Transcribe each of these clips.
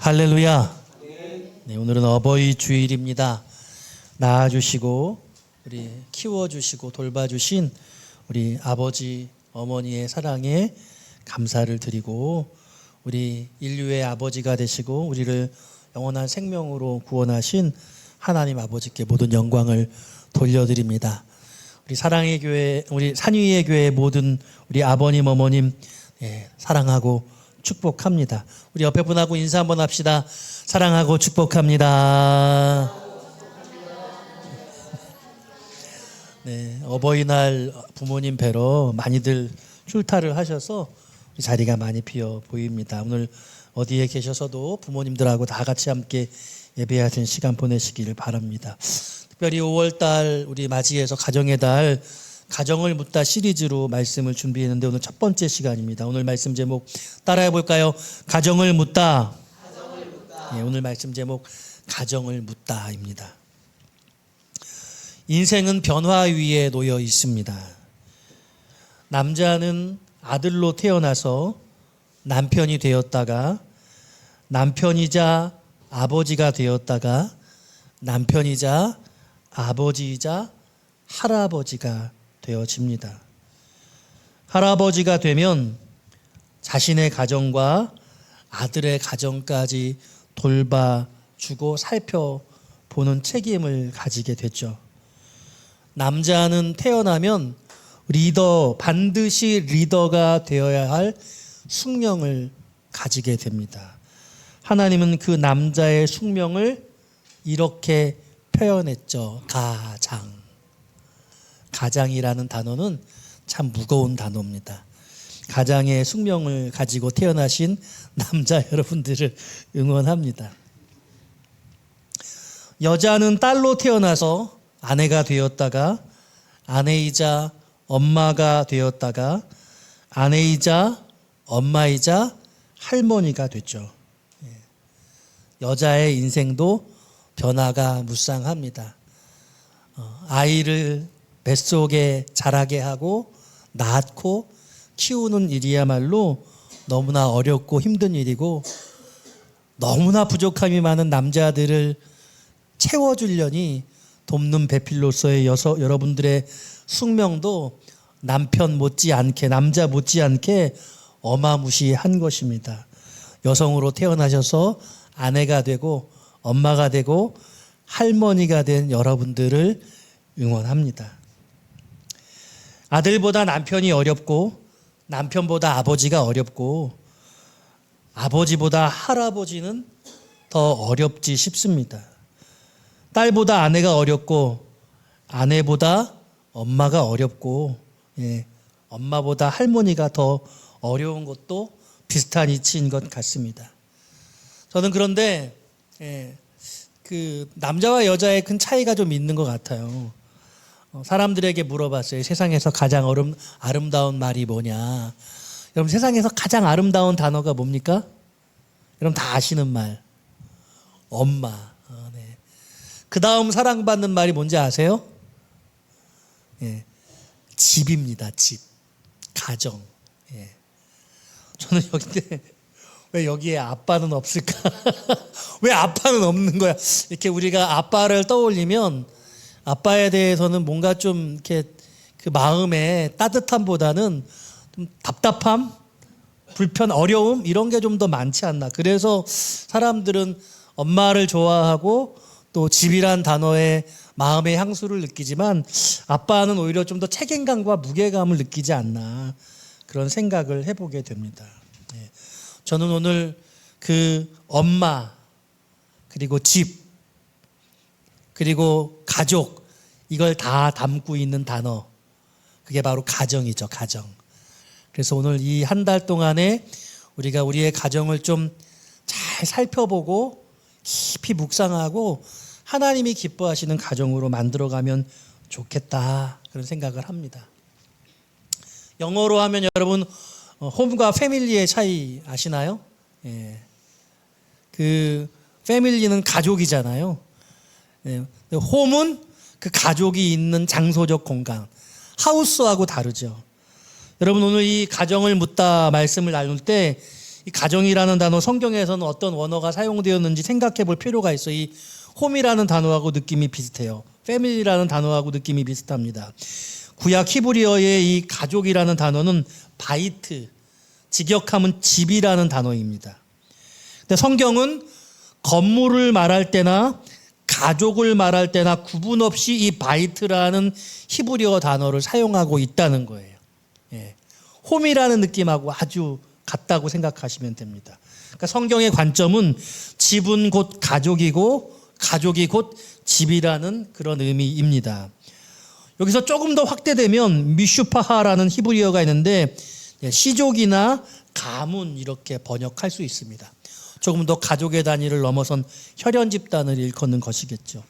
할렐루야. 네, 오늘은 어버이 주일입니다. 낳아주시고 우리 키워주시고 돌봐주신 우리 아버지 어머니의 사랑에 감사를 드리고 우리 인류의 아버지가 되시고 우리를 영원한 생명으로 구원하신 하나님 아버지께 모든 영광을 돌려드립니다. 우리 사랑의 교회, 우리 산위의 교회 모든 우리 아버님 어머님 사랑하고 축복합니다. 우리 옆에 분하고 인사 한번 합시다. 사랑하고 축복합니다. 네, 어버이날 부모님 뵈러 많이들 출타를 하셔서 자리가 많이 비어 보입니다. 오늘 어디에 계셔서도 부모님들하고 다 같이 함께 예배하신 시간 보내시기를 바랍니다. 특별히 5월달 우리 맞이해서 가정의 달 가정을 묻다 시리즈로 말씀을 준비했는데 오늘 첫 번째 시간입니다. 오늘 말씀 제목 따라해 볼까요? 가정을 묻다. 네, 오늘 말씀 제목 가정을 묻다입니다. 인생은 변화 위에 놓여 있습니다. 남자는 아들로 태어나서 남편이 되었다가 남편이자 아버지가 되었다가 남편이자 아버지이자 할아버지가 되어집니다. 할아버지가 되면 자신의 가정과 아들의 가정까지 돌봐주고 살펴보는 책임을 가지게 됐죠. 남자는 태어나면 반드시 리더가 되어야 할 숙명을 가지게 됩니다. 하나님은 그 남자의 숙명을 이렇게 표현했죠. 가장이라는 단어는 참 무거운 단어입니다. 가장의 숙명을 가지고 태어나신 남자 여러분들을 응원합니다. 여자는 딸로 태어나서 아내가 되었다가 아내이자 엄마가 되었다가 아내이자 엄마이자 할머니가 됐죠. 여자의 인생도 변화가 무쌍합니다. 아이를 뱃속에 자라게 하고 낳고 키우는 일이야말로 너무나 어렵고 힘든 일이고 너무나 부족함이 많은 남자들을 채워주려니 돕는 배필로서의 여러분들의 숙명도 남편 못지않게 남자 못지않게 어마무시한 것입니다. 여성으로 태어나셔서 아내가 되고 엄마가 되고 할머니가 된 여러분들을 응원합니다. 아들보다 남편이 어렵고 남편보다 아버지가 어렵고 아버지보다 할아버지는 더 어렵지 싶습니다. 딸보다 아내가 어렵고 아내보다 엄마가 어렵고 엄마보다 할머니가 더 어려운 것도 비슷한 이치인 것 같습니다. 저는 그런데 그 남자와 여자의 큰 차이가 좀 있는 것 같아요. 사람들에게 물어봤어요. 세상에서 가장 아름다운 말이 뭐냐. 여러분 세상에서 가장 아름다운 단어가 뭡니까? 여러분 다 아시는 말. 엄마. 네. 그 다음 사랑받는 말이 뭔지 아세요? 집입니다. 집. 가정. 저는 여기인데 왜 여기에 아빠는 없을까? 왜 아빠는 없는 거야? 이렇게 우리가 아빠를 떠올리면 아빠에 대해서는 뭔가 좀 이렇게 그 마음에 따뜻함보다는 좀 답답함, 불편, 어려움 이런 게 좀 더 많지 않나. 그래서 사람들은 엄마를 좋아하고 또 집이란 단어에 마음의 향수를 느끼지만 아빠는 오히려 좀 더 책임감과 무게감을 느끼지 않나. 그런 생각을 해보게 됩니다. 저는 오늘 그 엄마 그리고 집 그리고 가족 이걸 다 담고 있는 단어 그게 바로 가정이죠. 가정. 그래서 오늘 이 한 달 동안에 우리가 우리의 가정을 좀 잘 살펴보고 깊이 묵상하고 하나님이 기뻐하시는 가정으로 만들어가면 좋겠다 그런 생각을 합니다. 영어로 하면 여러분 홈과 패밀리의 차이 아시나요? 그 패밀리는 가족이잖아요. 홈은 그 가족이 있는 장소적 공간, 하우스하고 다르죠. 여러분 오늘 이 가정을 묻다 말씀을 나눌 때 이 가정이라는 단어 성경에서는 어떤 원어가 사용되었는지 생각해 볼 필요가 있어요. 이 홈이라는 단어하고 느낌이 비슷해요. 패밀리라는 단어하고 느낌이 비슷합니다. 구약 히브리어의 이 가족이라는 단어는 바이트, 직역하면 집이라는 단어입니다. 근데 성경은 건물을 말할 때나 가족을 말할 때나 구분 없이 이 바이트라는 히브리어 단어를 사용하고 있다는 거예요. 예. 홈이라는 느낌하고 아주 같다고 생각하시면 됩니다. 그러니까 성경의 관점은 집은 곧 가족이고 가족이 곧 집이라는 그런 의미입니다. 여기서 조금 더 확대되면 미슈파하라는 히브리어가 있는데 시족이나 가문 이렇게 번역할 수 있습니다. 조금 더 가족의 단위를 넘어선 혈연 집단을 일컫는 것이겠죠.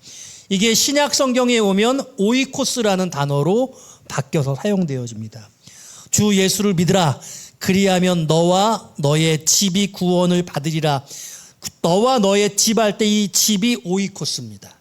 이게 신약 성경에 오면 오이코스라는 단어로 바뀌어서 사용되어집니다. 주 예수를 믿으라. 그리하면 너와 너의 집이 구원을 받으리라. 너와 너의 집 할 때 이 집이 오이코스입니다.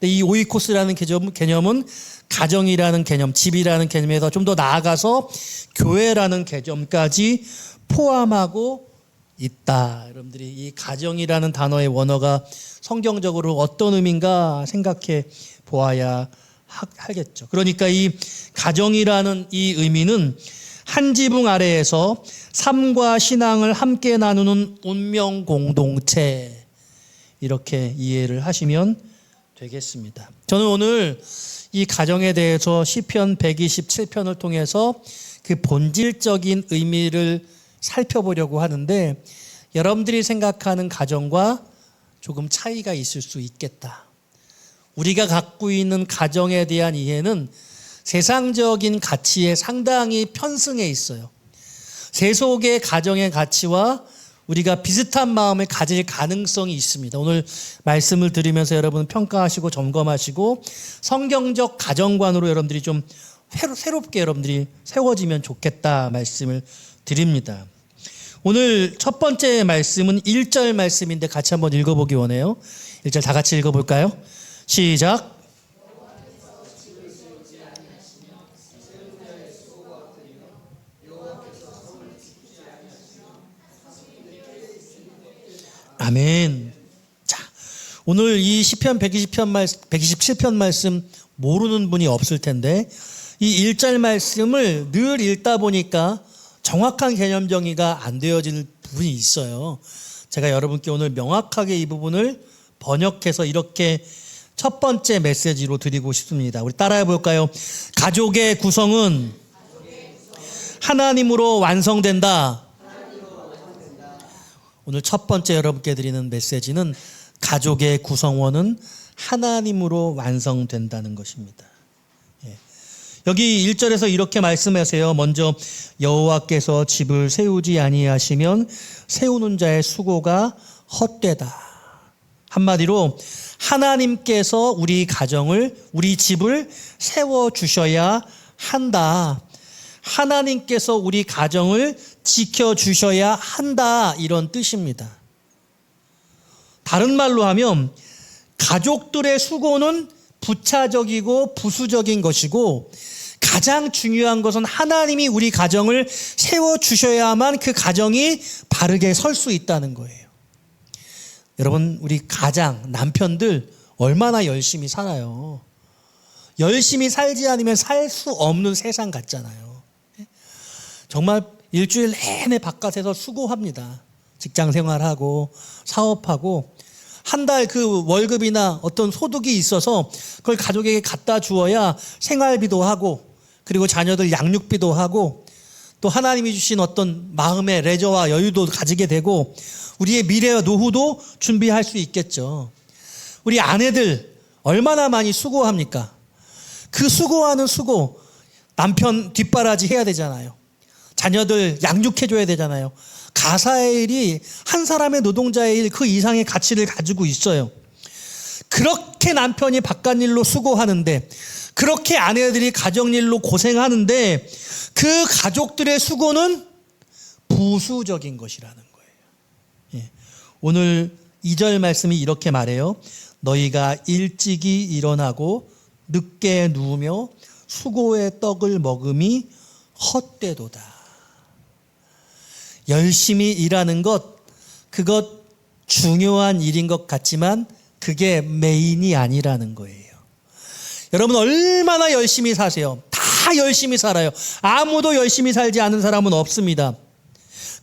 이 오이코스라는 개념은 가정이라는 개념, 집이라는 개념에서 좀 더 나아가서 교회라는 개념까지 포함하고 있다. 여러분들이 이 가정이라는 단어의 원어가 성경적으로 어떤 의미인가 생각해 보아야 하겠죠. 그러니까 이 가정이라는 이 의미는 한 지붕 아래에서 삶과 신앙을 함께 나누는 운명 공동체, 이렇게 이해를 하시면 되겠습니다. 저는 오늘 이 가정에 대해서 시편 127편을 통해서 그 본질적인 의미를 살펴보려고 하는데, 여러분들이 생각하는 가정과 조금 차이가 있을 수 있겠다. 우리가 갖고 있는 가정에 대한 이해는 세상적인 가치에 상당히 편승해 있어요. 세속의 가정의 가치와 우리가 비슷한 마음을 가질 가능성이 있습니다. 오늘 말씀을 들으면서 여러분 평가하시고 점검하시고 성경적 가정관으로 여러분들이 좀 새롭게 여러분들이 세워지면 좋겠다 말씀을 드립니다. 오늘 첫 번째 말씀은 1절 말씀인데 같이 한번 읽어보기 원해요. 1절 다 같이 읽어볼까요? 시작. 아멘. 자, 오늘 이 시편 127편 말씀 모르는 분이 없을 텐데 이 1절 말씀을 늘 읽다 보니까 정확한 개념 정의가 안 되어지는 부분이 있어요. 제가 여러분께 오늘 명확하게 이 부분을 번역해서 이렇게 첫 번째 메시지로 드리고 싶습니다. 우리 따라해 볼까요? 가족의 구성은 하나님으로 완성된다. 오늘 첫 번째 여러분께 드리는 메시지는 가족의 구성원은 하나님으로 완성된다는 것입니다. 여기 1절에서 이렇게 말씀하세요. 먼저 여호와께서 집을 세우지 아니하시면 세우는 자의 수고가 헛되다. 한마디로 하나님께서 우리 가정을, 우리 집을 세워주셔야 한다. 하나님께서 우리 가정을 지켜주셔야 한다. 이런 뜻입니다. 다른 말로 하면 가족들의 수고는 부차적이고 부수적인 것이고 가장 중요한 것은 하나님이 우리 가정을 세워주셔야만 그 가정이 바르게 설 수 있다는 거예요. 여러분, 우리 가장, 남편들 얼마나 열심히 살아요. 열심히 살지 않으면 살 수 없는 세상 같잖아요. 정말 일주일 내내 바깥에서 수고합니다. 직장 생활하고 사업하고 한 달 그 월급이나 어떤 소득이 있어서 그걸 가족에게 갖다 주어야 생활비도 하고 그리고 자녀들 양육비도 하고 또 하나님이 주신 어떤 마음의 레저와 여유도 가지게 되고 우리의 미래와 노후도 준비할 수 있겠죠. 우리 아내들 얼마나 많이 수고합니까? 그 수고하는 수고, 남편 뒷바라지 해야 되잖아요. 자녀들 양육해줘야 되잖아요. 가사의 일이 한 사람의 노동자의 일 그 이상의 가치를 가지고 있어요. 그렇게 남편이 바깥일로 수고하는데, 그렇게 아내들이 가정일로 고생하는데 그 가족들의 수고는 부수적인 것이라는 거예요. 오늘 2절 말씀이 이렇게 말해요. 너희가 일찍이 일어나고 늦게 누우며 수고의 떡을 먹음이 헛되도다. 열심히 일하는 것, 그것 중요한 일인 것 같지만 그게 메인이 아니라는 거예요. 여러분 얼마나 열심히 사세요? 다 열심히 살아요. 아무도 열심히 살지 않은 사람은 없습니다.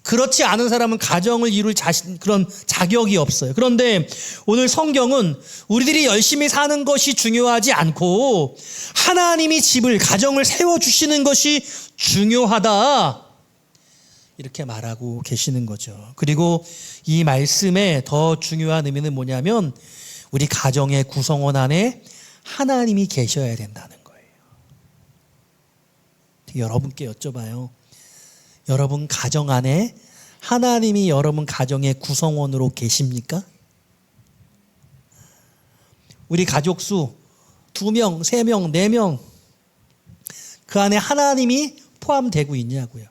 그렇지 않은 사람은 가정을 이룰 그런 자격이 없어요. 그런데 오늘 성경은 우리들이 열심히 사는 것이 중요하지 않고 하나님이 집을, 가정을 세워주시는 것이 중요하다, 이렇게 말하고 계시는 거죠. 그리고 이 말씀의 더 중요한 의미는 뭐냐면 우리 가정의 구성원 안에 하나님이 계셔야 된다는 거예요. 여러분께 여쭤봐요. 여러분 가정 안에 하나님이 여러분 가정의 구성원으로 계십니까? 우리 가족 수 2명, 3명, 4명, 그 안에 하나님이 포함되고 있냐고요.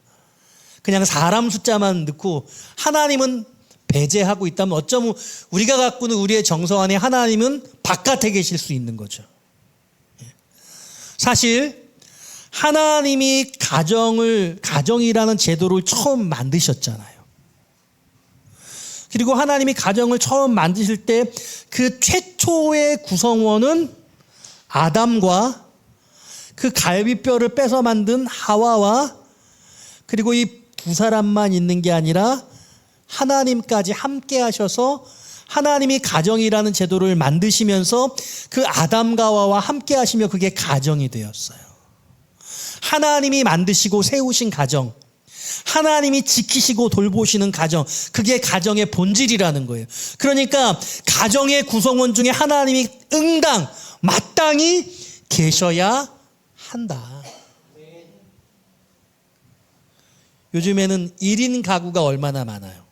그냥 사람 숫자만 넣고 하나님은 배제하고 있다면 어쩌면 우리가 갖고 있는 우리의 정서 안에 하나님은 바깥에 계실 수 있는 거죠. 사실 하나님이 가정이라는 제도를 처음 만드셨잖아요. 그리고 하나님이 가정을 처음 만드실 때 그 최초의 구성원은 아담과 그 갈비뼈를 빼서 만든 하와와 그리고 이 두 사람만 있는 게 아니라 하나님까지 함께 하셔서 하나님이 가정이라는 제도를 만드시면서 그 아담과 하와와 함께 하시며 그게 가정이 되었어요. 하나님이 만드시고 세우신 가정, 하나님이 지키시고 돌보시는 가정, 그게 가정의 본질이라는 거예요. 그러니까 가정의 구성원 중에 하나님이 마땅히 계셔야 한다. 요즘에는 1인 가구가 얼마나 많아요.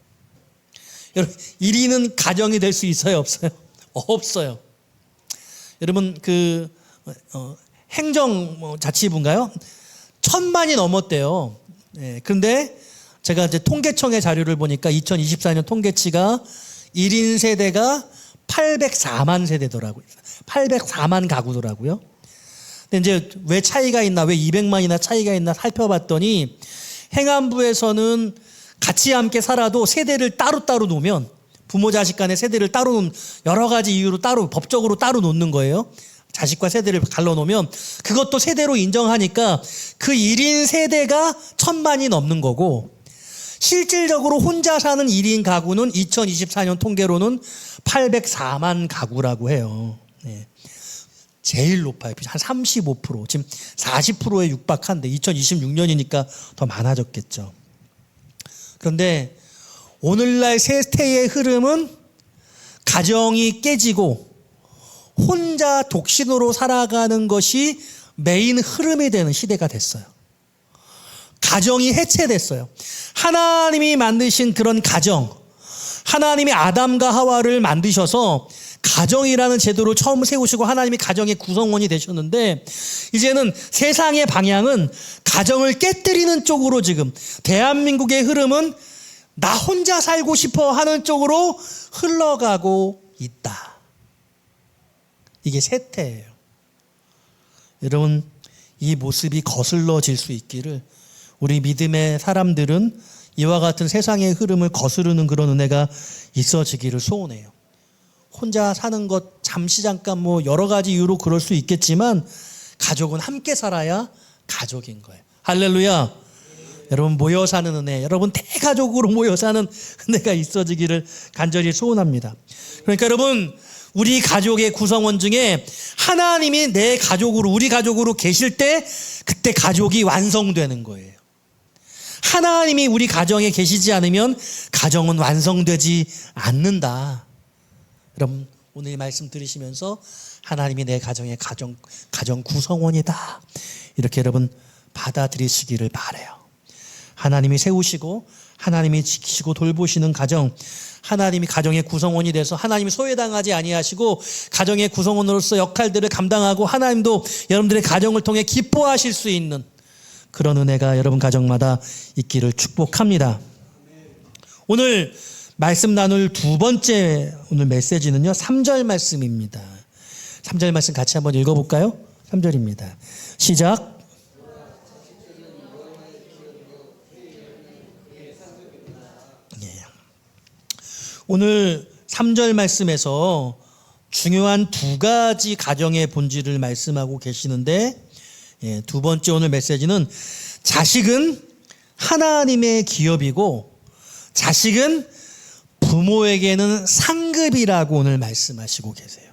여러분 1인은 가정이 될 수 있어요, 없어요? 없어요. 여러분 행정자치부인가요? 1000만이 넘었대요. 네, 그런데 제가 이제 통계청의 자료를 보니까 2024년 통계치가 1인 세대가 804만 세대더라고요. 804만 가구더라고요. 근데 이제 왜 차이가 있나, 왜 200만이나 차이가 있나 살펴봤더니 행안부에서는 같이 함께 살아도 세대를 따로따로 놓으면 부모 자식 간의 세대를 따로 놓은 여러 가지 이유로 따로 법적으로 따로 놓는 거예요. 자식과 세대를 갈라놓으면 그것도 세대로 인정하니까 그 1인 세대가 1000만이 넘는 거고 실질적으로 혼자 사는 1인 가구는 2024년 통계로는 804만 가구라고 해요. 네. 제일 높아요. 한 35%. 지금 40%에 육박한데 2026년이니까 더 많아졌겠죠. 그런데 오늘날 세태의 흐름은 가정이 깨지고 혼자 독신으로 살아가는 것이 메인 흐름이 되는 시대가 됐어요. 가정이 해체됐어요. 하나님이 만드신 그런 가정, 하나님이 아담과 하와를 만드셔서 가정이라는 제도를 처음 세우시고 하나님이 가정의 구성원이 되셨는데 이제는 세상의 방향은 가정을 깨뜨리는 쪽으로 지금 대한민국의 흐름은 나 혼자 살고 싶어 하는 쪽으로 흘러가고 있다. 이게 세태예요. 여러분 이 모습이 거슬러질 수 있기를 우리 믿음의 사람들은 이와 같은 세상의 흐름을 거스르는 그런 은혜가 있어지기를 소원해요. 혼자 사는 것 잠시 잠깐 여러 가지 이유로 그럴 수 있겠지만 가족은 함께 살아야 가족인 거예요. 할렐루야. 여러분 모여 사는 은혜, 여러분 대가족으로 모여 사는 은혜가 있어지기를 간절히 소원합니다. 그러니까 여러분 우리 가족의 구성원 중에 하나님이 내 가족으로 우리 가족으로 계실 때 그때 가족이 완성되는 거예요. 하나님이 우리 가정에 계시지 않으면 가정은 완성되지 않는다. 여러분 오늘 이 말씀 들으시면서 하나님이 내 가정의 가정 구성원이다, 이렇게 여러분 받아들이시기를 바라요. 하나님이 세우시고 하나님이 지키시고 돌보시는 가정, 하나님이 가정의 구성원이 돼서 하나님이 소외당하지 아니하시고 가정의 구성원으로서 역할들을 감당하고 하나님도 여러분들의 가정을 통해 기뻐하실 수 있는 그런 은혜가 여러분 가정마다 있기를 축복합니다. 오늘 말씀 나눌 두 번째 오늘 메시지는요 3절 말씀입니다. 3절 말씀 같이 한번 읽어볼까요? 3절입니다. 시작. 오늘 3절 말씀에서 중요한 두 가지 가정의 본질을 말씀하고 계시는데, 두 번째 오늘 메시지는 자식은 하나님의 기업이고 자식은 부모에게는 상급이라고 오늘 말씀하시고 계세요.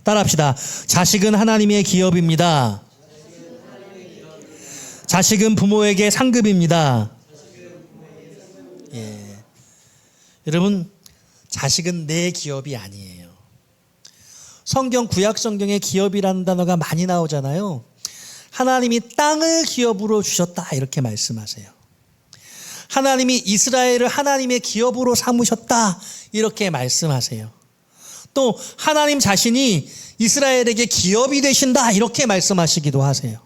따라합시다. 자식은 하나님의 기업입니다. 자식은 부모에게 상급입니다. 여러분, 자식은 내 기업이 아니에요. 성경, 구약 성경에 기업이라는 단어가 많이 나오잖아요. 하나님이 땅을 기업으로 주셨다 이렇게 말씀하세요. 하나님이 이스라엘을 하나님의 기업으로 삼으셨다 이렇게 말씀하세요. 또 하나님 자신이 이스라엘에게 기업이 되신다 이렇게 말씀하시기도 하세요.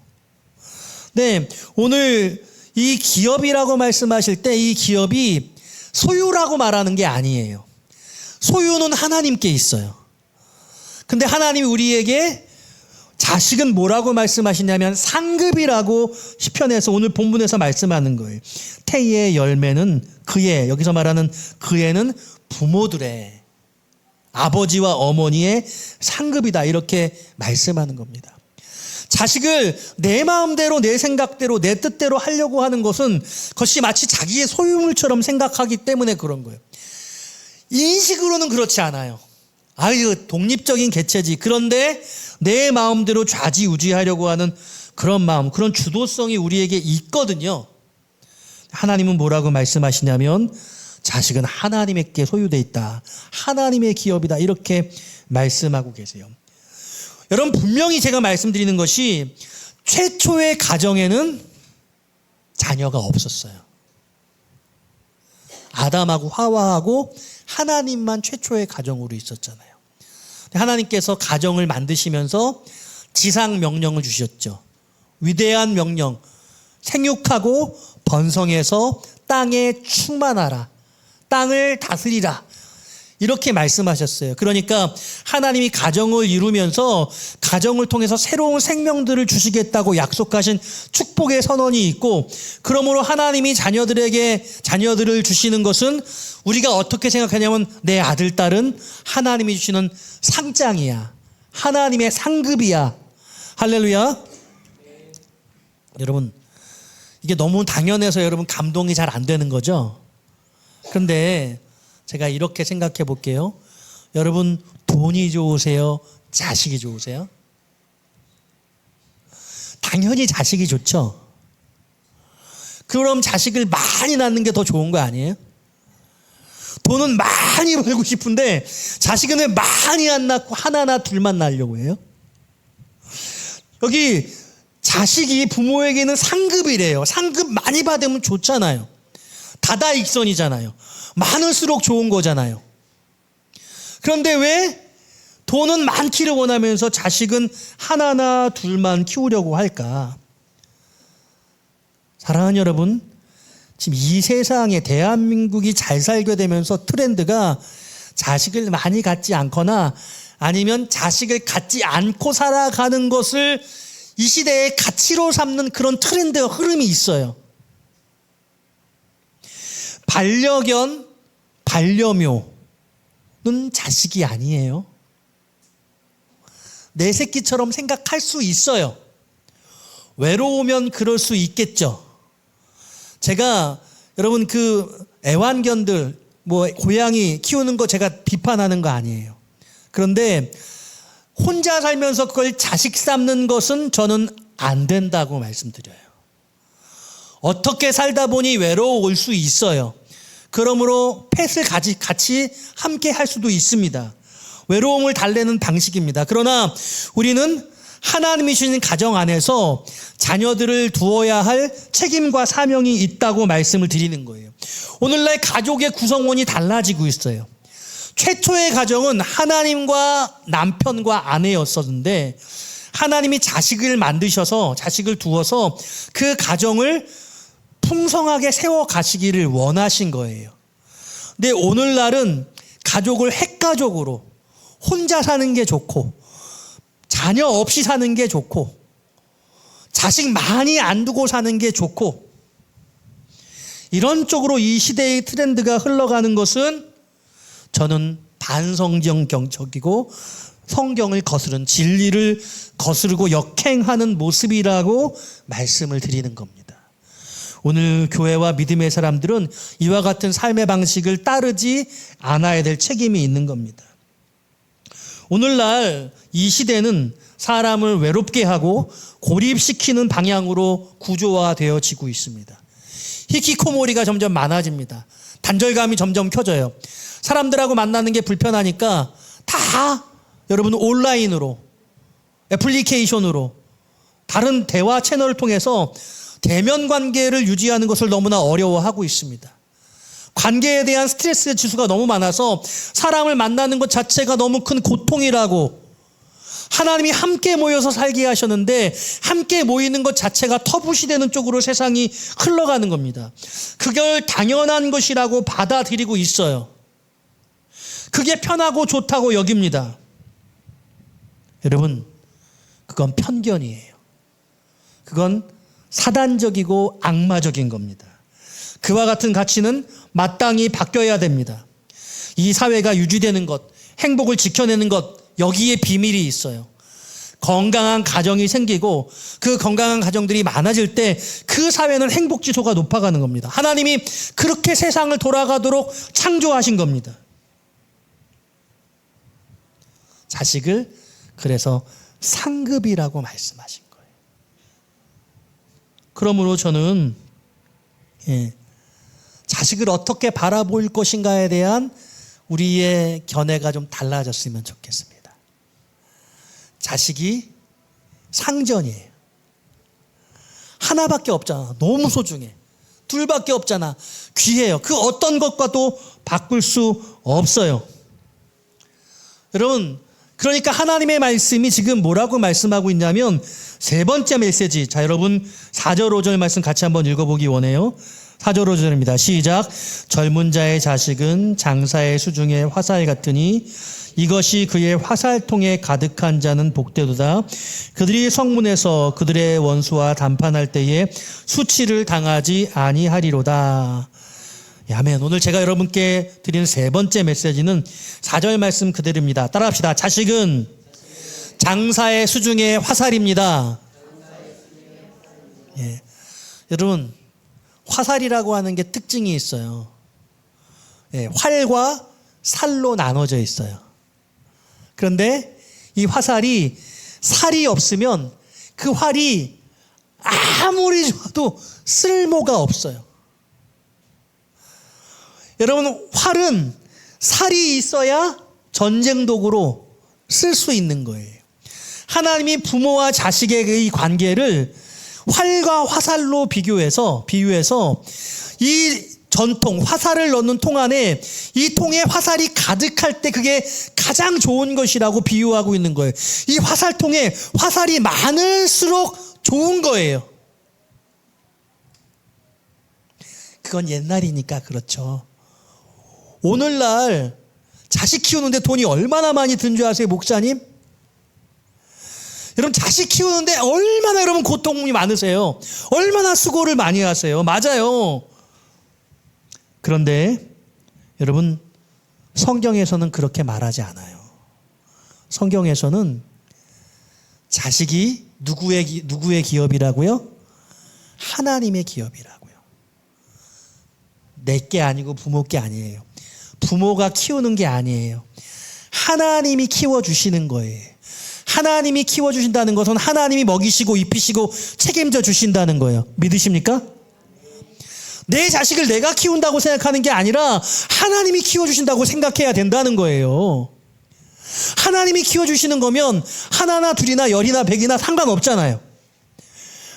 네, 오늘 이 기업이라고 말씀하실 때 이 기업이 소유라고 말하는 게 아니에요. 소유는 하나님께 있어요. 근데 하나님이 우리에게 자식은 뭐라고 말씀하시냐면 상급이라고 시편에서 오늘 본문에서 말씀하는 거예요. 태의 열매는 그의, 여기서 말하는 그애는 부모들의, 아버지와 어머니의 상급이다 이렇게 말씀하는 겁니다. 자식을 내 마음대로 내 생각대로 내 뜻대로 하려고 하는 것은 그것이 마치 자기의 소유물처럼 생각하기 때문에 그런 거예요. 인식으로는 그렇지 않아요. 아유, 독립적인 개체지. 그런데 내 마음대로 좌지우지하려고 하는 그런 마음, 그런 주도성이 우리에게 있거든요. 하나님은 뭐라고 말씀하시냐면 자식은 하나님에게 소유되어 있다. 하나님의 기업이다. 이렇게 말씀하고 계세요. 여러분, 분명히 제가 말씀드리는 것이 최초의 가정에는 자녀가 없었어요. 아담하고 하와하고 하나님만 최초의 가정으로 있었잖아요. 하나님께서 가정을 만드시면서 지상 명령을 주셨죠. 위대한 명령, 생육하고 번성해서 땅에 충만하라, 땅을 다스리라 이렇게 말씀하셨어요. 그러니까 하나님이 가정을 이루면서 가정을 통해서 새로운 생명들을 주시겠다고 약속하신 축복의 선언이 있고, 그러므로 하나님이 자녀들을 주시는 것은 우리가 어떻게 생각하냐면 내 아들, 딸은 하나님이 주시는 상장이야. 하나님의 상급이야. 할렐루야. 여러분, 이게 너무 당연해서 여러분 감동이 잘 안 되는 거죠. 그런데 제가 이렇게 생각해 볼게요. 여러분, 돈이 좋으세요? 자식이 좋으세요? 당연히 자식이 좋죠. 그럼 자식을 많이 낳는 게 더 좋은 거 아니에요? 돈은 많이 벌고 싶은데 자식은 왜 많이 안 낳고 하나나 둘만 낳으려고 해요? 여기 자식이 부모에게는 상급이래요. 상급 많이 받으면 좋잖아요. 다다익선이잖아요. 많을수록 좋은 거잖아요. 그런데 왜 돈은 많기를 원하면서 자식은 하나나 둘만 키우려고 할까? 사랑하는 여러분, 지금 이 세상에 대한민국이 잘 살게 되면서 트렌드가 자식을 많이 갖지 않거나 아니면 자식을 갖지 않고 살아가는 것을 이 시대의 가치로 삼는 그런 트렌드와 흐름이 있어요. 반려견, 반려묘는 자식이 아니에요. 내 새끼처럼 생각할 수 있어요. 외로우면 그럴 수 있겠죠. 제가 여러분 그 애완견들, 뭐 고양이 키우는 거 제가 비판하는 거 아니에요. 그런데 혼자 살면서 그걸 자식 삼는 것은 저는 안 된다고 말씀드려요. 어떻게 살다 보니 외로울 수 있어요. 그러므로 펫을 같이 함께 할 수도 있습니다. 외로움을 달래는 방식입니다. 그러나 우리는 하나님이 주신 가정 안에서 자녀들을 두어야 할 책임과 사명이 있다고 말씀을 드리는 거예요. 오늘날 가족의 구성원이 달라지고 있어요. 최초의 가정은 하나님과 남편과 아내였었는데 하나님이 자식을 만드셔서 자식을 두어서 그 가정을 풍성하게 세워가시기를 원하신 거예요. 근데 오늘날은 가족을 핵가족으로 혼자 사는 게 좋고 자녀 없이 사는 게 좋고 자식 많이 안 두고 사는 게 좋고 이런 쪽으로 이 시대의 트렌드가 흘러가는 것은 저는 반성경적이고 성경을 거스른 진리를 거스르고 역행하는 모습이라고 말씀을 드리는 겁니다. 오늘 교회와 믿음의 사람들은 이와 같은 삶의 방식을 따르지 않아야 될 책임이 있는 겁니다. 오늘날 이 시대는 사람을 외롭게 하고 고립시키는 방향으로 구조화되어지고 있습니다. 히키코모리가 점점 많아집니다. 단절감이 점점 켜져요. 사람들하고 만나는 게 불편하니까 다 여러분 온라인으로, 애플리케이션으로, 다른 대화 채널을 통해서 대면 관계를 유지하는 것을 너무나 어려워하고 있습니다. 관계에 대한 스트레스 지수가 너무 많아서 사람을 만나는 것 자체가 너무 큰 고통이라고, 하나님이 함께 모여서 살게 하셨는데 함께 모이는 것 자체가 터부시되는 쪽으로 세상이 흘러가는 겁니다. 그걸 당연한 것이라고 받아들이고 있어요. 그게 편하고 좋다고 여깁니다. 여러분, 그건 편견이에요. 그건 사단적이고 악마적인 겁니다. 그와 같은 가치는 마땅히 바뀌어야 됩니다. 이 사회가 유지되는 것, 행복을 지켜내는 것, 여기에 비밀이 있어요. 건강한 가정이 생기고 그 건강한 가정들이 많아질 때 그 사회는 행복 지수가 높아가는 겁니다. 하나님이 그렇게 세상을 돌아가도록 창조하신 겁니다. 자식을 그래서 상급이라고 말씀하신 거예요. 그러므로 저는 자식을 어떻게 바라볼 것인가에 대한 우리의 견해가 좀 달라졌으면 좋겠습니다. 자식이 상전이에요. 하나밖에 없잖아. 너무 소중해. 둘밖에 없잖아. 귀해요. 그 어떤 것과도 바꿀 수 없어요. 여러분, 그러니까 하나님의 말씀이 지금 뭐라고 말씀하고 있냐면 세 번째 메시지. 자, 여러분 4절 5절 말씀 같이 한번 읽어보기 원해요. 4절 5절입니다. 시작. 젊은 자의 자식은 장사의 수중의 화살 같으니 이것이 그의 화살통에 가득한 자는 복되도다. 그들이 성문에서 그들의 원수와 담판할 때에 수치를 당하지 아니하리로다. 아멘. 오늘 제가 여러분께 드리는 세 번째 메시지는 4절 말씀 그대로입니다. 따라합시다. 자식은 장사의 수중의 화살입니다. 예. 여러분, 화살이라고 하는 게 특징이 있어요. 예, 활과 살로 나눠져 있어요. 그런데 이 화살이 살이 없으면 그 활이 아무리 좋아도 쓸모가 없어요. 여러분, 활은 살이 있어야 전쟁 도구로 쓸 수 있는 거예요. 하나님이 부모와 자식의 이 관계를 활과 화살로 비유해서 이 전통, 화살을 넣는 통 안에 이 통에 화살이 가득할 때 그게 가장 좋은 것이라고 비유하고 있는 거예요. 이 화살통에 화살이 많을수록 좋은 거예요. 그건 옛날이니까 그렇죠. 오늘날 자식 키우는데 돈이 얼마나 많이 든 줄 아세요, 목사님? 여러분, 자식 키우는데 얼마나 여러분 고통이 많으세요? 얼마나 수고를 많이 하세요? 맞아요. 그런데 여러분, 성경에서는 그렇게 말하지 않아요. 성경에서는 자식이 누구의 기업이라고요? 하나님의 기업이라고요. 내 게 아니고 부모 게 아니에요. 부모가 키우는 게 아니에요. 하나님이 키워주시는 거예요. 하나님이 키워주신다는 것은 하나님이 먹이시고 입히시고 책임져 주신다는 거예요. 믿으십니까? 내 자식을 내가 키운다고 생각하는 게 아니라 하나님이 키워주신다고 생각해야 된다는 거예요. 하나님이 키워주시는 거면 하나나 둘이나 열이나 백이나 상관없잖아요.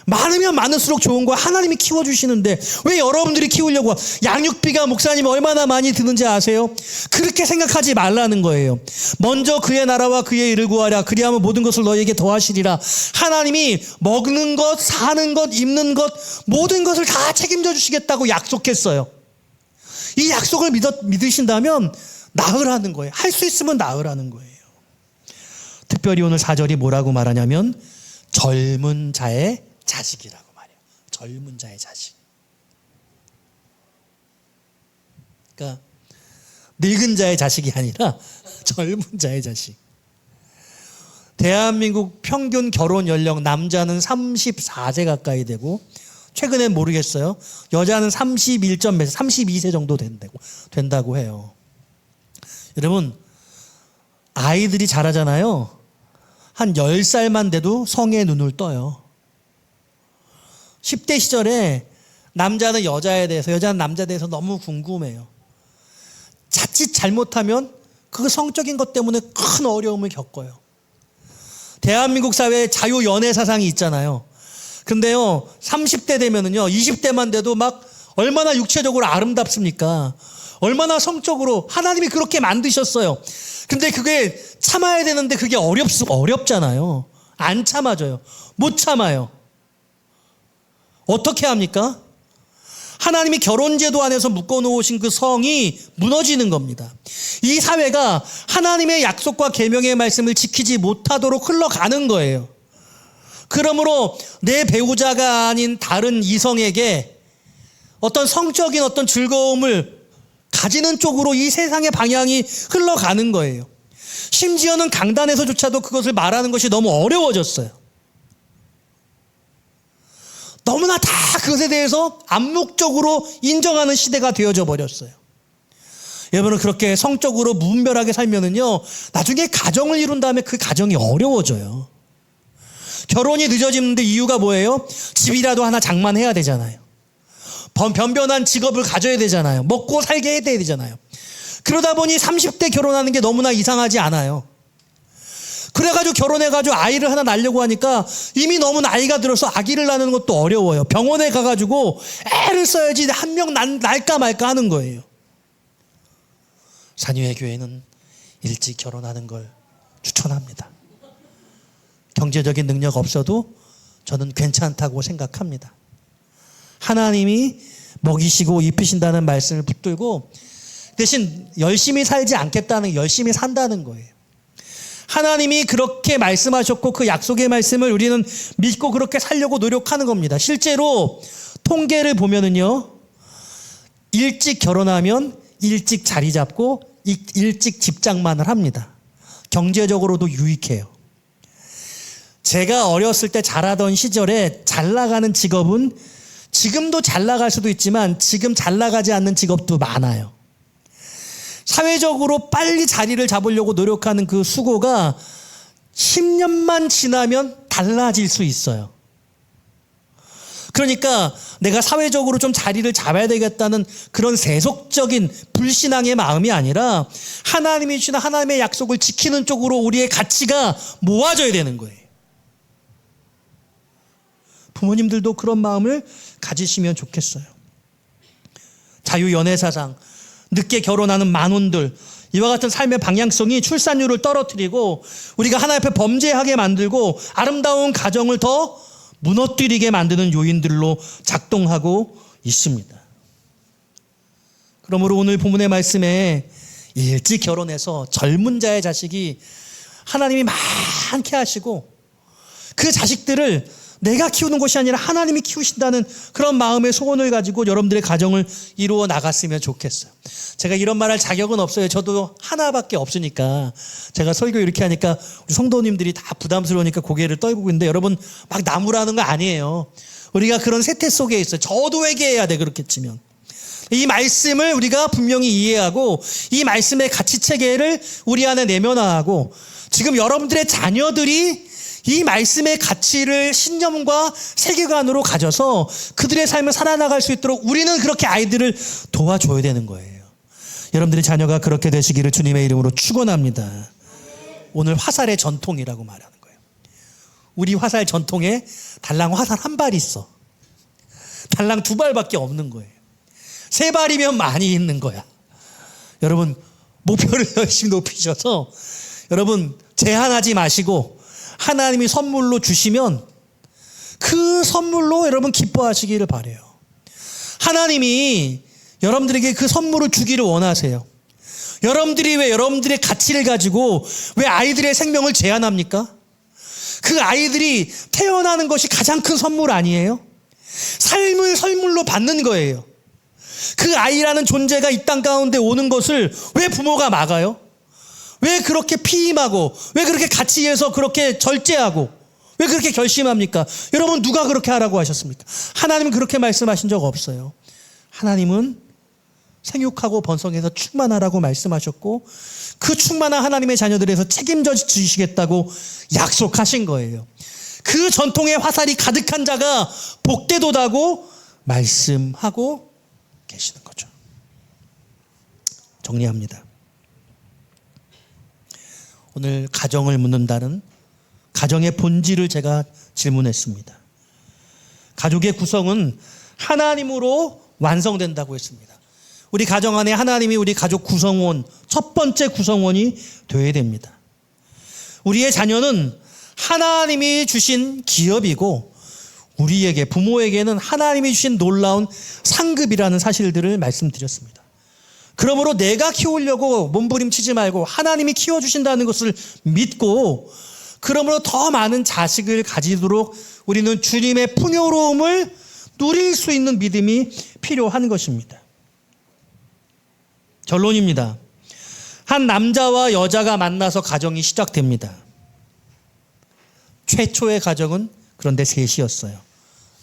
많으면 많을수록 좋은 거야. 하나님이 키워주시는데 왜 여러분들이 키우려고? 양육비가 목사님 얼마나 많이 드는지 아세요? 그렇게 생각하지 말라는 거예요. 먼저 그의 나라와 그의 일을 구하라. 그리하면 모든 것을 너희에게 더하시리라. 하나님이 먹는 것, 사는 것, 입는 것, 모든 것을 다 책임져 주시겠다고 약속했어요. 이 약속을 믿으신다면 나으라는 거예요. 할 수 있으면 나으라는 거예요. 특별히 오늘 4절이 뭐라고 말하냐면 젊은 자의 자식이라고 말해요. 젊은 자의 자식. 그러니까 늙은 자의 자식이 아니라 젊은 자의 자식. 대한민국 평균 결혼 연령 남자는 34세 가까이 되고 최근엔 모르겠어요. 여자는 31점 몇, 32세 정도 된다고 해요. 여러분, 아이들이 자라잖아요. 한 10살만 돼도 성에 눈을 떠요. 10대 시절에 남자는 여자에 대해서, 여자는 남자에 대해서 너무 궁금해요. 자칫 잘못하면 그 성적인 것 때문에 큰 어려움을 겪어요. 대한민국 사회에 자유 연애 사상이 있잖아요. 근데요, 30대 되면은요, 20대만 돼도 막 얼마나 육체적으로 아름답습니까? 얼마나 성적으로 하나님이 그렇게 만드셨어요. 근데 그게 참아야 되는데 그게 어렵잖아요. 안 참아져요. 못 참아요. 어떻게 합니까? 하나님이 결혼제도 안에서 묶어놓으신 그 성이 무너지는 겁니다. 이 사회가 하나님의 약속과 계명의 말씀을 지키지 못하도록 흘러가는 거예요. 그러므로 내 배우자가 아닌 다른 이성에게 어떤 성적인 어떤 즐거움을 가지는 쪽으로 이 세상의 방향이 흘러가는 거예요. 심지어는 강단에서조차도 그것을 말하는 것이 너무 어려워졌어요. 너무나 다 그것에 대해서 암묵적으로 인정하는 시대가 되어져 버렸어요. 여러분은 그렇게 성적으로 무분별하게 살면은요, 나중에 가정을 이룬 다음에 그 가정이 어려워져요. 결혼이 늦어지는데 이유가 뭐예요? 집이라도 하나 장만해야 되잖아요. 변변한 직업을 가져야 되잖아요. 먹고 살게 해야 되잖아요. 그러다 보니 30대 결혼하는 게 너무나 이상하지 않아요. 그래가지고 결혼해가지고 아이를 하나 낳으려고 하니까 이미 너무 나이가 들어서 아기를 낳는 것도 어려워요. 병원에 가가지고 애를 써야지 한 명 날까 말까 하는 거예요. 산유의 교회는 일찍 결혼하는 걸 추천합니다. 경제적인 능력 없어도 저는 괜찮다고 생각합니다. 하나님이 먹이시고 입히신다는 말씀을 붙들고 대신 열심히 살지 않겠다는, 열심히 산다는 거예요. 하나님이 그렇게 말씀하셨고 그 약속의 말씀을 우리는 믿고 그렇게 살려고 노력하는 겁니다. 실제로 통계를 보면은요, 일찍 결혼하면 일찍 자리 잡고 일찍 직장만을 합니다. 경제적으로도 유익해요. 제가 어렸을 때 자라던 시절에 잘 나가는 직업은 지금도 잘 나갈 수도 있지만 지금 잘 나가지 않는 직업도 많아요. 사회적으로 빨리 자리를 잡으려고 노력하는 그 수고가 10년만 지나면 달라질 수 있어요. 그러니까 내가 사회적으로 좀 자리를 잡아야 되겠다는 그런 세속적인 불신앙의 마음이 아니라 하나님이 주신 하나님의 약속을 지키는 쪽으로 우리의 가치가 모아져야 되는 거예요. 부모님들도 그런 마음을 가지시면 좋겠어요. 자유연애사상, 늦게 결혼하는 만혼들, 이와 같은 삶의 방향성이 출산율을 떨어뜨리고 우리가 하나님 앞에 범죄하게 만들고 아름다운 가정을 더 무너뜨리게 만드는 요인들로 작동하고 있습니다. 그러므로 오늘 본문의 말씀에 일찍 결혼해서 젊은 자의 자식이 하나님이 많게 하시고 그 자식들을 내가 키우는 것이 아니라 하나님이 키우신다는 그런 마음의 소원을 가지고 여러분들의 가정을 이루어 나갔으면 좋겠어요. 제가 이런 말 할 자격은 없어요. 저도 하나밖에 없으니까. 제가 설교 이렇게 하니까 우리 성도님들이 다 부담스러우니까 고개를 떨구고 있는데 여러분 막 나무라는 거 아니에요. 우리가 그런 세태 속에 있어요. 저도 회개해야 돼, 그렇게 치면. 이 말씀을 우리가 분명히 이해하고 이 말씀의 가치체계를 우리 안에 내면화하고 지금 여러분들의 자녀들이 이 말씀의 가치를 신념과 세계관으로 가져서 그들의 삶을 살아나갈 수 있도록 우리는 그렇게 아이들을 도와줘야 되는 거예요. 여러분들의 자녀가 그렇게 되시기를 주님의 이름으로 축원합니다. 오늘 화살의 전통이라고 말하는 거예요. 우리 화살 전통에 달랑 화살 한 발 있어. 달랑 두 발밖에 없는 거예요. 세 발이면 많이 있는 거야. 여러분 목표를 열심히 높이셔서 여러분 제한하지 마시고 하나님이 선물로 주시면 그 선물로 여러분 기뻐하시기를 바라요. 하나님이 여러분들에게 그 선물을 주기를 원하세요. 여러분들이 왜 여러분들의 가치를 가지고 왜 아이들의 생명을 제한합니까? 그 아이들이 태어나는 것이 가장 큰 선물 아니에요? 삶을 선물로 받는 거예요. 그 아이라는 존재가 이 땅 가운데 오는 것을 왜 부모가 막아요? 왜 그렇게 피임하고, 왜 그렇게 같이 해서 그렇게 절제하고, 왜 그렇게 결심합니까? 여러분, 누가 그렇게 하라고 하셨습니까? 하나님은 그렇게 말씀하신 적 없어요. 하나님은 생육하고 번성해서 충만하라고 말씀하셨고, 그 충만한 하나님의 자녀들에서 책임져 주시겠다고 약속하신 거예요. 그 전통의 화살이 가득한 자가 복되도다고 말씀하고 계시는 거죠. 정리합니다. 오늘 가정을 묻는다는 가정의 본질을 제가 질문했습니다. 가족의 구성은 하나님으로 완성된다고 했습니다. 우리 가정 안에 하나님이 우리 가족 구성원, 첫 번째 구성원이 되어야 됩니다. 우리의 자녀는 하나님이 주신 기업이고, 우리에게, 부모에게는 하나님이 주신 놀라운 상급이라는 사실들을 말씀드렸습니다. 그러므로 내가 키우려고 몸부림치지 말고 하나님이 키워주신다는 것을 믿고, 그러므로 더 많은 자식을 가지도록 우리는 주님의 풍요로움을 누릴 수 있는 믿음이 필요한 것입니다. 결론입니다. 한 남자와 여자가 만나서 가정이 시작됩니다. 최초의 가정은 그런데 셋이었어요.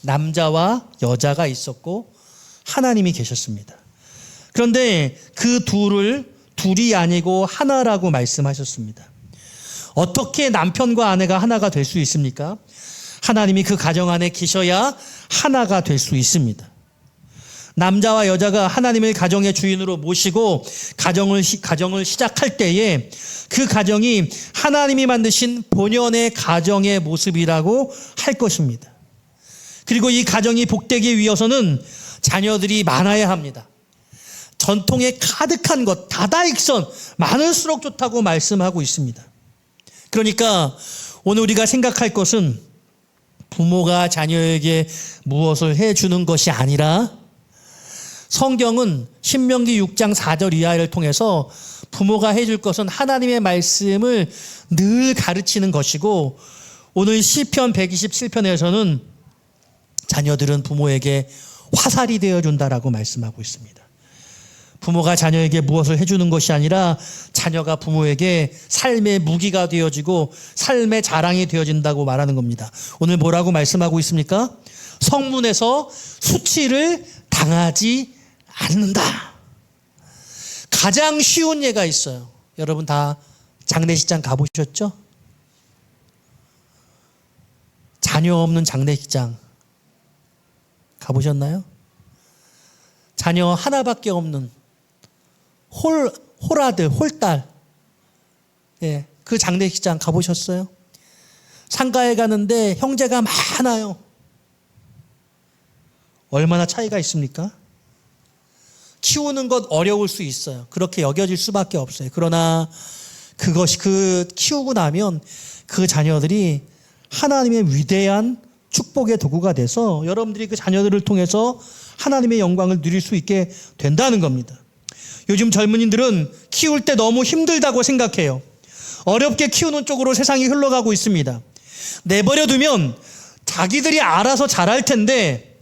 남자와 여자가 있었고 하나님이 계셨습니다. 그런데 그 둘이 아니고 하나라고 말씀하셨습니다. 어떻게 남편과 아내가 하나가 될 수 있습니까? 하나님이 그 가정 안에 계셔야 하나가 될 수 있습니다. 남자와 여자가 하나님을 가정의 주인으로 모시고 가정을 시작할 때에 그 가정이 하나님이 만드신 본연의 가정의 모습이라고 할 것입니다. 그리고 이 가정이 복되기 위해서는 자녀들이 많아야 합니다. 전통에 가득한 것, 다다익선, 많을수록 좋다고 말씀하고 있습니다. 그러니까 오늘 우리가 생각할 것은 부모가 자녀에게 무엇을 해주는 것이 아니라, 성경은 신명기 6장 4절 이하를 통해서 부모가 해줄 것은 하나님의 말씀을 늘 가르치는 것이고, 오늘 시편 127편에서는 자녀들은 부모에게 화살이 되어준다라고 말씀하고 있습니다. 부모가 자녀에게 무엇을 해주는 것이 아니라 자녀가 부모에게 삶의 무기가 되어지고 삶의 자랑이 되어진다고 말하는 겁니다. 오늘 뭐라고 말씀하고 있습니까? 성문에서 수치를 당하지 않는다. 가장 쉬운 예가 있어요. 여러분 다 장례식장 가보셨죠? 자녀 없는 장례식장 가보셨나요? 자녀 하나밖에 없는 홀아들, 홀딸, 그 장례식장 가보셨어요? 상가에 가는데 형제가 많아요. 얼마나 차이가 있습니까? 키우는 것 어려울 수 있어요. 그렇게 여겨질 수밖에 없어요. 그러나 키우고 나면 그 자녀들이 하나님의 위대한 축복의 도구가 돼서 여러분들이 그 자녀들을 통해서 하나님의 영광을 누릴 수 있게 된다는 겁니다. 요즘 젊은이들은 키울 때 너무 힘들다고 생각해요. 어렵게 키우는 쪽으로 세상이 흘러가고 있습니다. 내버려두면 자기들이 알아서 잘할 텐데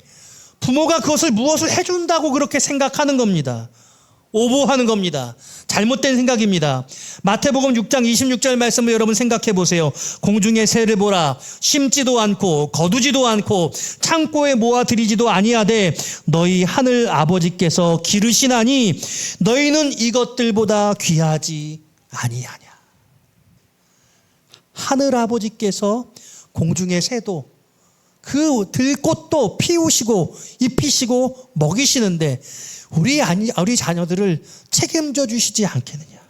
부모가 그것을 무엇을 해준다고 그렇게 생각하는 겁니다. 오보하는 겁니다. 잘못된 생각입니다. 마태복음 6장 26절 말씀을 여러분 생각해 보세요. 공중의 새를 보라. 심지도 않고 거두지도 않고 창고에 모아들이지도 아니하되 너희 하늘 아버지께서 기르시나니 너희는 이것들보다 귀하지 아니하냐. 하늘 아버지께서 공중의 새도 그 들꽃도 피우시고 입히시고 먹이시는데 우리 자녀들을 책임져 주시지 않겠느냐.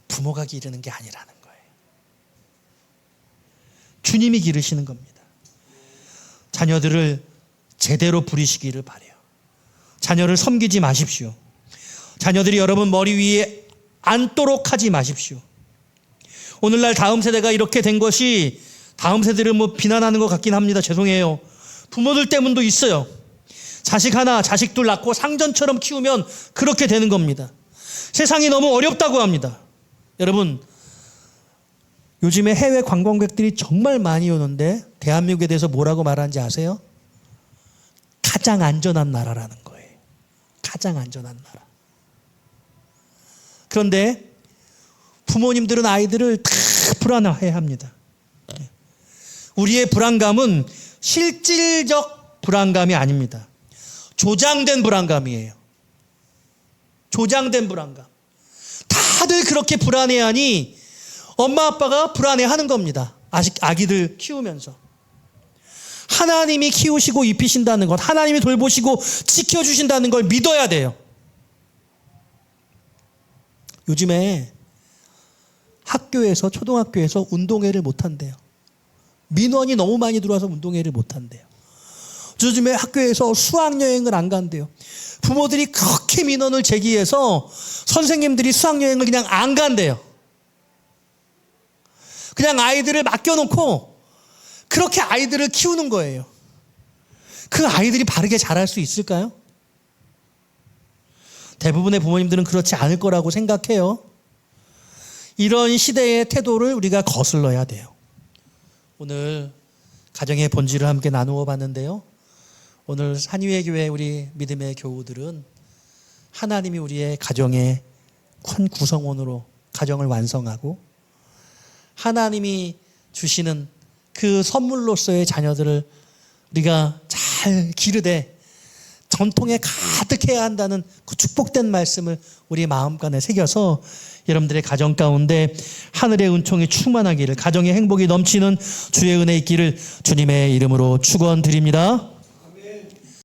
부모가 기르는 게 아니라는 거예요. 주님이 기르시는 겁니다. 자녀들을 제대로 부리시기를 바라요. 자녀를 섬기지 마십시오. 자녀들이 여러분 머리 위에 앉도록 하지 마십시오. 오늘날 다음 세대가 이렇게 된 것이 다음 세대를 비난하는 것 같긴 합니다. 죄송해요. 부모들 때문도 있어요. 자식 하나, 자식 둘 낳고 상전처럼 키우면 그렇게 되는 겁니다. 세상이 너무 어렵다고 합니다. 여러분, 요즘에 해외 관광객들이 정말 많이 오는데 대한민국에 대해서 뭐라고 말하는지 아세요? 가장 안전한 나라라는 거예요. 가장 안전한 나라. 그런데 부모님들은 아이들을 다 불안해해야 합니다. 우리의 불안감은 실질적 불안감이 아닙니다. 조장된 불안감이에요. 조장된 불안감. 다들 그렇게 불안해하니 엄마 아빠가 불안해하는 겁니다. 아기들 키우면서. 하나님이 키우시고 입히신다는 것, 하나님이 돌보시고 지켜주신다는 걸 믿어야 돼요. 요즘에 학교에서, 초등학교에서 운동회를 못한대요. 민원이 너무 많이 들어와서 운동회를 못한대요. 요즘에 학교에서 수학여행을 안 간대요. 부모들이 그렇게 민원을 제기해서 선생님들이 수학여행을 그냥 안 간대요. 그냥 아이들을 맡겨놓고 그렇게 아이들을 키우는 거예요. 그 아이들이 바르게 자랄 수 있을까요? 대부분의 부모님들은 그렇지 않을 거라고 생각해요. 이런 시대의 태도를 우리가 거슬러야 돼요. 오늘 가정의 본질을 함께 나누어 봤는데요. 오늘 한의회 교회 우리 믿음의 교우들은 하나님이 우리의 가정의 큰 구성원으로 가정을 완성하고 하나님이 주시는 그 선물로서의 자녀들을 우리가 잘 기르되 전통에 가득해야 한다는 그 축복된 말씀을 우리 마음간에 새겨서 여러분들의 가정 가운데 하늘의 은총이 충만하기를, 가정의 행복이 넘치는 주의 은혜 있기를 주님의 이름으로 축원드립니다.